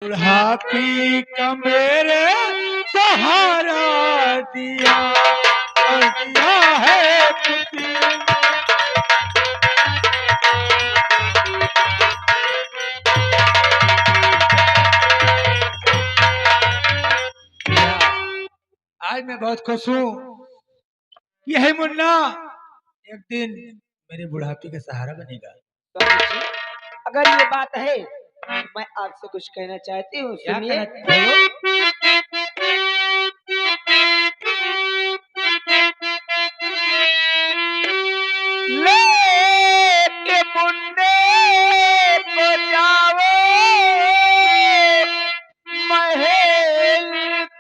बुढ़ापी का मेरे सहारा दिया और दिया है खुशी ने। आज मैं बहुत खुश हूँ। यह मुन्ना एक दिन मेरे बुढ़ापे का सहारा बनेगा। स्वामी जी, अगर ये बात है तो मैं आपसे कुछ कहना चाहती हूँ, क्या सुनिए। लेके मुन्ने को जाओ महल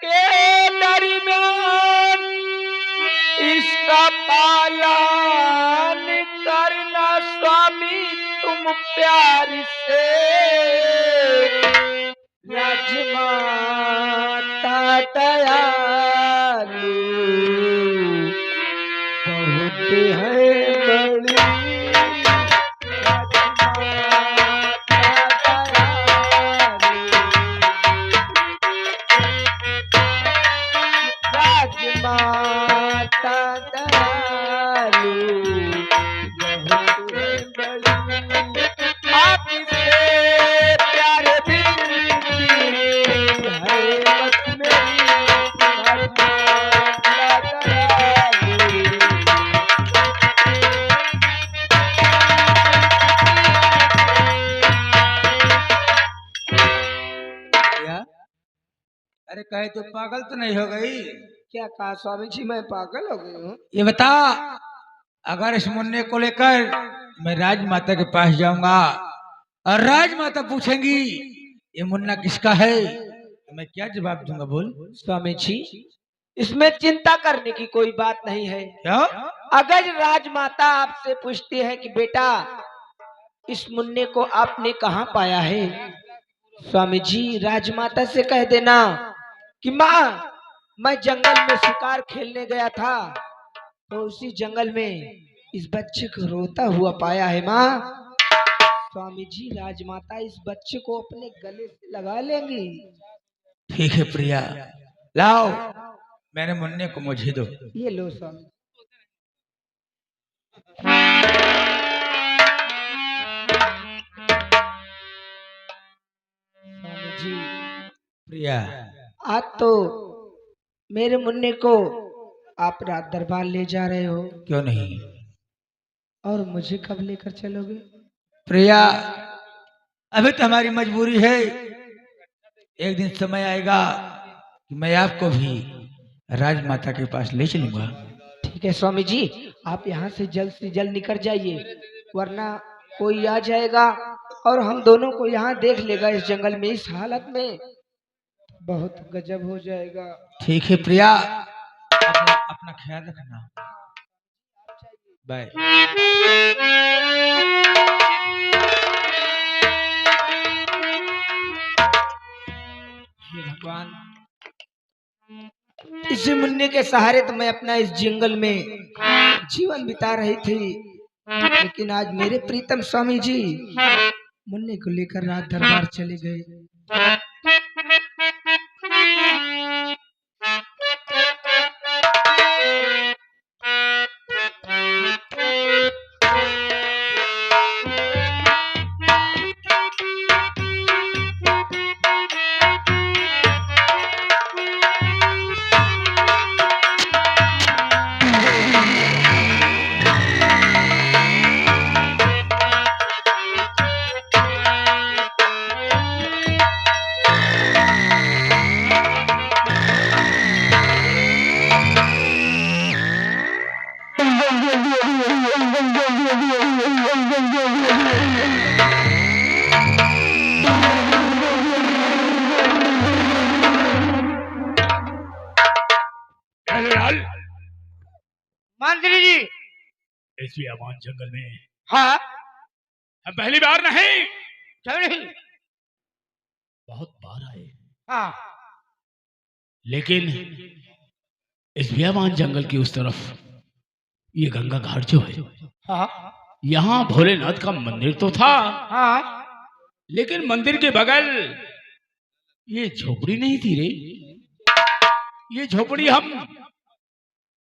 के दरमियान, इसका पालन करना स्वामी तुम प्यार से। राजमाता दयालु बहुत है बड़ी, राजमाता दयालु बहुत है बड़ी, आपसे प्यारे बिनती है बस मेरी, राजमाता दयालु। अरे कहे तो पागल तो नहीं हो गई? क्या कहा स्वामी जी, मैं पागल हो गई हूँ? ये बता, अगर इस मुन्ने को लेकर मैं राजमाता के पास जाऊंगा और राजमाता पूछेंगी ये मुन्ना किसका है, तो मैं क्या जवाब दूंगा? बोल। स्वामी जी, इसमें चिंता करने की कोई बात नहीं है। क्यों? अगर राजमाता आपसे पूछती है कि बेटा इस मुन्ने को आपने कहाँ पाया है, स्वामी जी राजमाता से कह देना कि माँ मैं जंगल में शिकार खेलने गया था तो उसी जंगल में इस बच्चे को रोता हुआ पाया है माँ। स्वामी जी राजमाता इस बच्चे को अपने गले से लगा लेंगी। ठीक है प्रिया, लाओ मेरे मुन्ने को मुझे दो। ये लो स्वामी। स्वामी जी प्रिया, आज तो मेरे मुन्ने को आप रात दरबार ले जा रहे हो, क्यों नहीं? और मुझे कब लेकर चलोगे? प्रिया, अभी तो हमारी मजबूरी है। एक दिन समय आएगा कि मैं आपको भी राजमाता के पास ले चलूंगा। ठीक है स्वामी जी, आप यहाँ से जल्द निकल जाइए, वरना कोई आ जाएगा और हम दोनों को यहाँ देख लेगा इस जंगल में इस हालत में, बहुत गजब हो जाएगा। ठीक है प्रिया, अपना ख्याल रखना। बाय। भगवान, इसी मुन्ने के सहारे तो मैं अपना इस जंगल में जीवन बिता रही थी, लेकिन आज मेरे प्रीतम स्वामी जी मुन्ने को लेकर रात दरबार चले गए। मंत्री जी, इस अमान जंगल में हाँ हम पहली बार नहीं, क्यों नहीं? बहुत बार आए, हाँ लेकिन इस अमान जंगल की उस तरफ ये गंगा घाट जो है, हाँ यहाँ भोलेनाथ का मंदिर तो था, हाँ लेकिन मंदिर के बगल ये झोपड़ी नहीं थी रे, ये झोपड़ी हम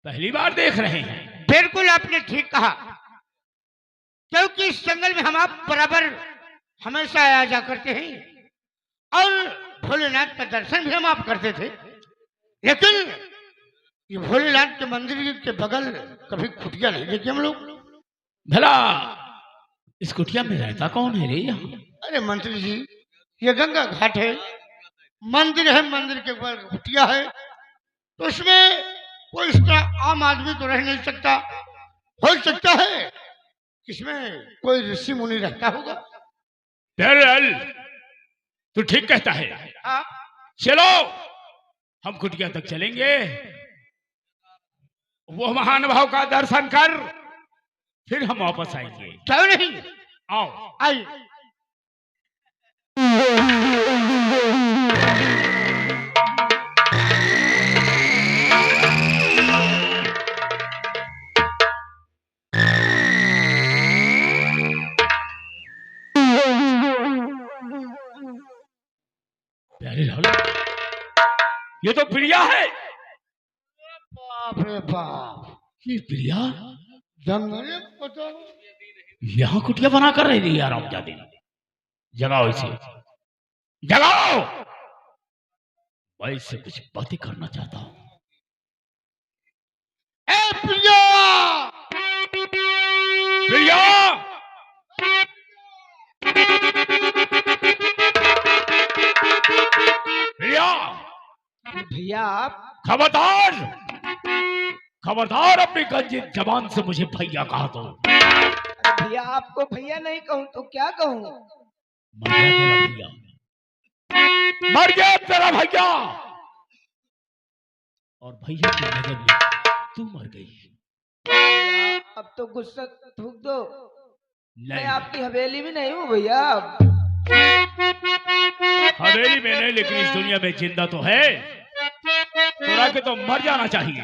पहली बार देख रहे हैं। बिल्कुल आपने ठीक कहा, क्योंकि इस जंगल में हम आप बराबर हमेशा आया जा करते हैं और भोलेनाथ का दर्शन भी हम आप करते थे, लेकिन ये भोलेनाथ के मंदिर के बगल कभी कुटिया नहीं देखी हम लोग। भला इस कुटिया में रहता कौन है रे यहाँ? अरे मंत्री जी, ये गंगा घाट है, मंदिर है, मंदिर के ऊपर कुटिया है, तो इसमें कोई इस तरह आम आदमी तो रह नहीं सकता। हो सकता है इसमें कोई ऋषि मुनि रहता होगा। बहरहाल तू ठीक कहता है, हाँ, चलो हम कुटिया तक चलेंगे, वो महानुभाव का दर्शन कर फिर हम वापस आएंगे। क्यों नहीं, आओ। आइए। बहरहाल ये तो प्रिया है। बाप रे बाप, ये प्रिया जंगल पता यहाँ कुटिया बना कर रह रही यार। जाते जगाओ इसे, जगाओ, मैं इससे कुछ बातें करना चाहता हूँ। ए प्रिया, प्रिया, प्रिया, भैया आप, खबरदार, खबरदार अपनी गंजित जबान से मुझे भैया कहा तो। अरे भैया आपको भैया नहीं कहूँ तो क्या कहूँ? मर गया तेरा भैया, मर गया तेरा भैया, और भैया की नजर में तू मर गई। अब तो गुस्सा थूक दो, मैं नहीं, आपकी हवेली में नहीं हूँ भैया। हवेली में नहीं, लेकिन इस दुनिया में जिंदा तो है, तोरा के तो मर जाना चाहिए।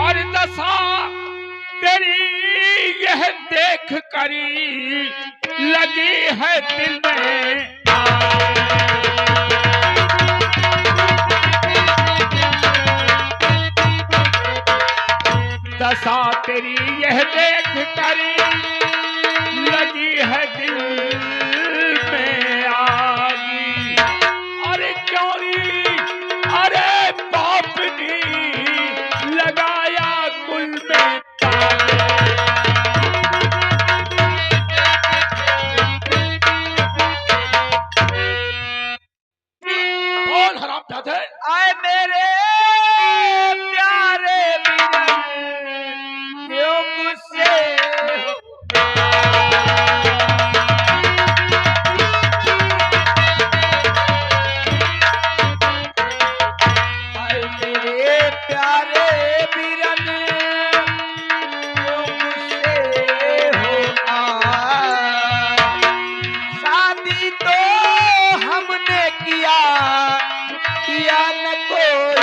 और दशा तेरी यह देख करी लगी है दिल में, दशा तेरी यह देख करी लगी है दिल में आगी। अरे क्यों, अरे बाप ने लगाया कुल में ताला। कौन हरामजादे? आए मेरे प्यारे बिरन, क्यों गुस्से हो? आए मेरे प्यारे बिरन, क्यों गुस्से हो? शादी तो हमने किया, किया न कोई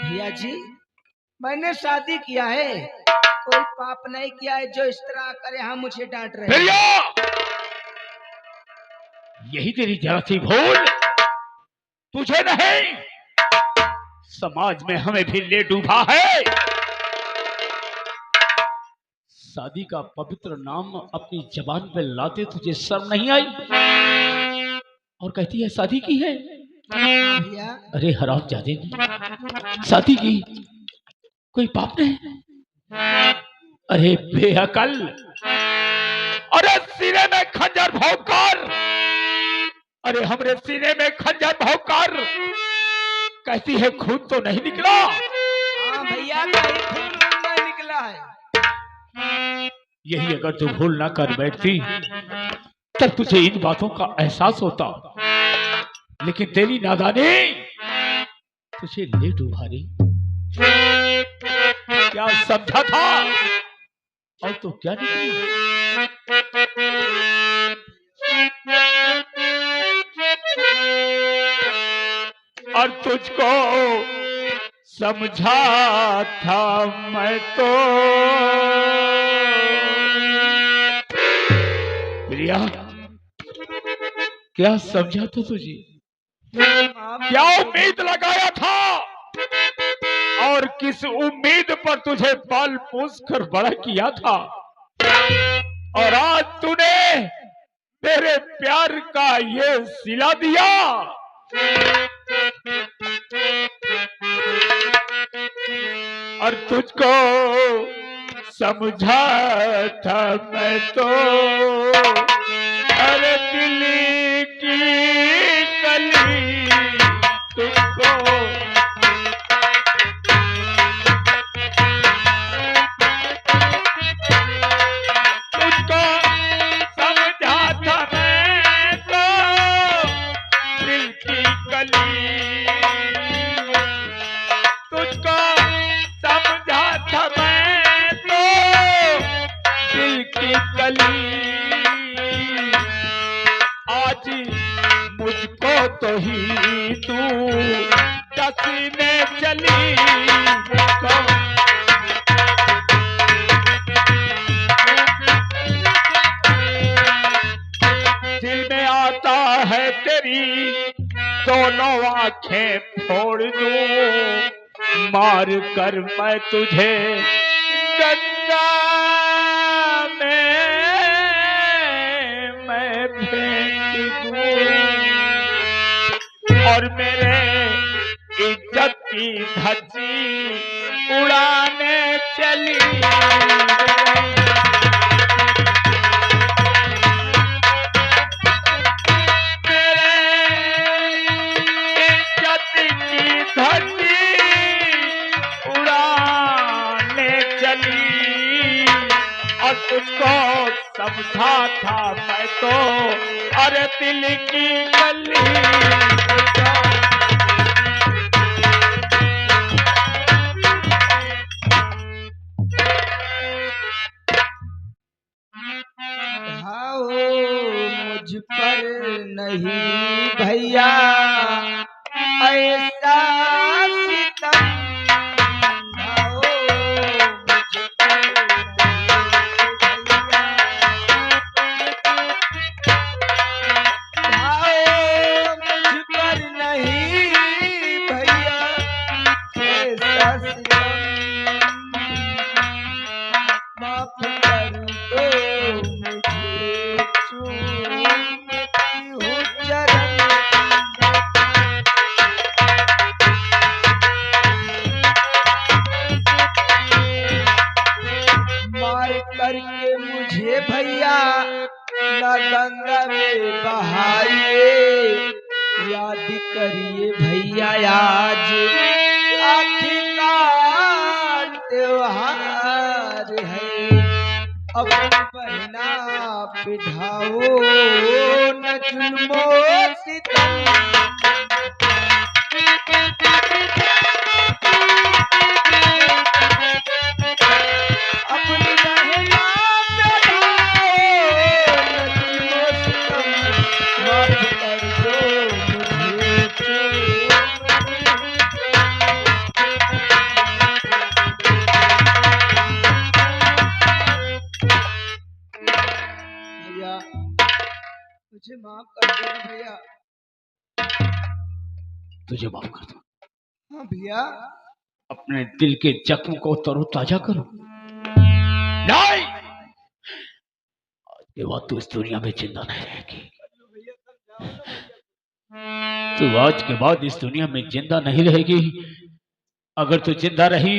भैया जी, मैंने शादी किया है, कोई पाप नहीं किया है जो इस तरह करे हम मुझे डांट रहे हैं। भैया, यही तेरी जरा सी भूल, तुझे नहीं समाज में हमें भी ले डूबा है। शादी का पवित्र नाम अपनी जबान पे लाते तुझे शर्म नहीं आई, और कहती है शादी की है। भैया अरे हरामजादे, शादी की कोई पाप नहीं। अरे बेअकल, अरे सीने में खंजर भोंकर, अरे हमरे सीने में खंजर भोंकर कहती है खून तो नहीं निकला। हाँ भैया, कहीं खून नहीं निकला है। यही अगर तू भूल ना कर बैठती तब तुझे इन बातों का एहसास होता, लेकिन तेरी नादानी तुझे ले डूबा रही। क्या समझा था और तो क्या निकली। और तुझको समझा था मैं तो। प्रिया, क्या समझा था तुझे? क्या उम्मीद लगाया था और किस उम्मीद पर तुझे पाल पोस कर बड़ा किया था, और आज तूने मेरे प्यार का ये सिला दिया। और तुझको समझा था मैं तो, अरे दिल की कली तुझको तुझको समझा था मैं तो, दिल की कली तुझको समझा था मैं तो, दिल की कली। आज मुझको तो ही तू कसीने चली, मुझको दिल में आता है तेरी दोनों आंखें फोड़ दूं, मार कर मैं तुझे गंगा में मैं फेंक दूं, और मेरे इज्जत की धज्जी उड़ाने चली। उड़ाने चली और तुझको समझा था मैं तो, अरे दिल की गली ढाओ मुझ पर नहीं भैया ऐसा सितम, ढाओ मुझ पर नहीं भैया, ढाओ मुझ पर नहीं भैया ऐसा सितम, माफ कर दो मुझे चूमती हूँ चरण, मार करके मुझे भैया न गंगा में बहाइए, याद करिए भैया आज आखिरकार त्योहार है, अपनी बहना पिढ़ाओ न जुल्मो सितम, अपनी बहना पिढ़ाओ न जुल्मो सितम, माफ कर दो मुझे भैया, मुझे माफ कर दो भैया। तुझे माफ कर दो, हाँ भैया, अपने दिल के जख्म को तरोताजा करो। नहीं, आज के बाद तू इस दुनिया में जिंदा नहीं रहेगी। तू आज के बाद इस दुनिया में जिंदा नहीं रहेगी। अगर तू जिंदा रही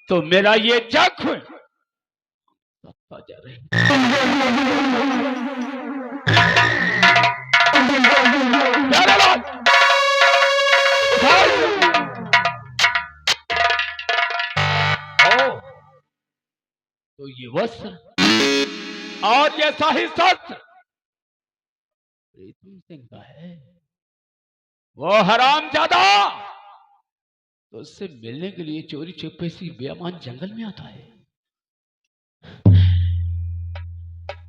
तो मेरा ये जख्म ताजा तो ये वस्त्र और ये शाही शस्त्र प्रीतम सिंह का है। वो हरामजादा तो उससे मिलने के लिए चोरी छुपे सी बेईमान जंगल में आता है।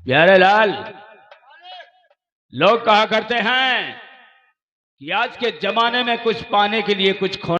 प्यारे लाल, लोग कहा करते हैं कि आज के जमाने में कुछ पाने के लिए कुछ खोना